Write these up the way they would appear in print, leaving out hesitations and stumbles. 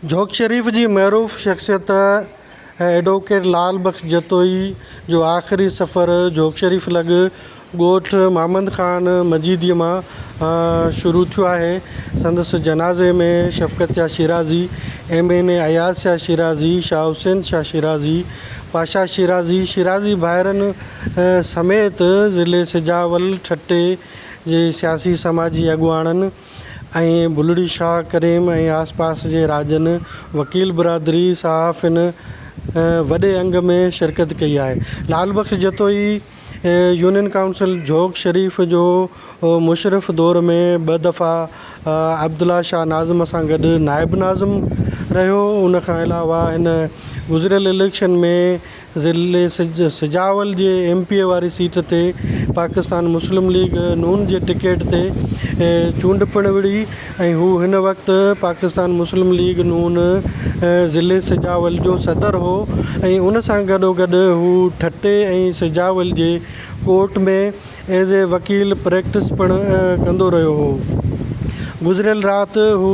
झोक शरीफ़ जी महरूफ़ शख़्सियत एडवोकेट लाल बख़्श जतोई जो आख़िरी सफ़र झोक शरीफ़ लॻ ॻोठ महमद ख़ान मजीदीअ मां शुरू थियो आहे। संदसि जनाज़े में शफ़क़त शाह शिराज़ी, MNA अयाज़ शाह शिराज़ी, शाह हुसैन शाह शिराज़ी, पाशा शिराज़ी, शिराज़ी भाइरनि समेत ज़िले सिजावल ठट्टे जे सियासी समाजी अॻुवाणनि ऐं बुलड़ी शाह करीम ऐं आसपास जे राजनि वकील बिरादरी सहाफ़िन वॾे अंग में शिरकत कई आहे। लाल बख़्श जतोई यूनियन काउंसिल झोक शरीफ़ जो मुशरफ दौर में 2 दफ़ा अब्दुल्ला शाह नाज़िम सां गॾु नाइब नाज़िम रहियो। उन खां अलावा हिन गुज़िरियल इलेक्शन में ज़िले सिजावल जे MP वारी सीट ते पाकिस्तान मुस्लिम लीग नून जे टिकट ते चूंड पिणु विड़ी ऐं हू हिन वक़्तु पाकिस्तान मुस्लिम लीग नून ज़िले सिजावल जो सदर हो ऐं उन सां गॾोगॾु हू ठट्टे ऐं सिजावल जे कोर्ट में एज़ ए वकील प्रैक्टिस पिणु कंदो रहियो हो। गुज़िरियल राति हू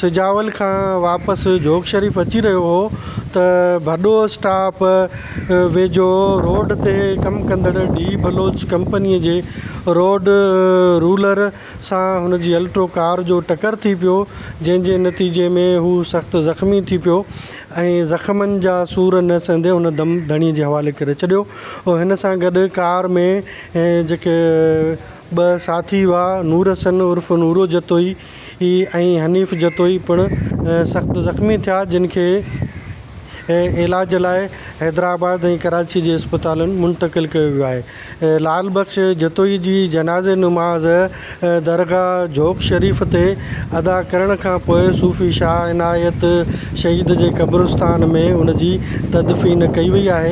सिजावल खां वापसि झोक शरीफ़ अची रहियो हो त भॾो स्टाफ वेझो रोड ते कमु कंदड़ डी बलोच कंपनीअ जे रोड रूलर सां हुन जी अल्ट्रो कार जो टकर थी पियो, जंहिंजे नतीजे में हू सख़्तु ज़ख़्मी थी पियो ऐं ज़ख़्मनि जा सूर न सहंदे हुन दम धणीअ जे हवाले करे छॾियो। हिन सां गॾु कार में जेके 2 साथी हुआ, नूर हसन उर्फ़ नूरो जतोई ऐं हनीफ़ जतोई पिणु सख़्तु ज़ख़्मी थिया, जिन खे इलाज लाइ हैदराबाद ऐं कराची जे अस्पतालुनि मुंतक़िल कयो वियो आहे। लाल बख़्श जतोई जी जनाज़े नमाज़ दरगाह झोक शरीफ़ ते अदा करण खां पोइ सूफ़ी शाह इनायत शहीद जे क़ब्रिस्तान में उन जी तदफ़ीन कई वई आहे।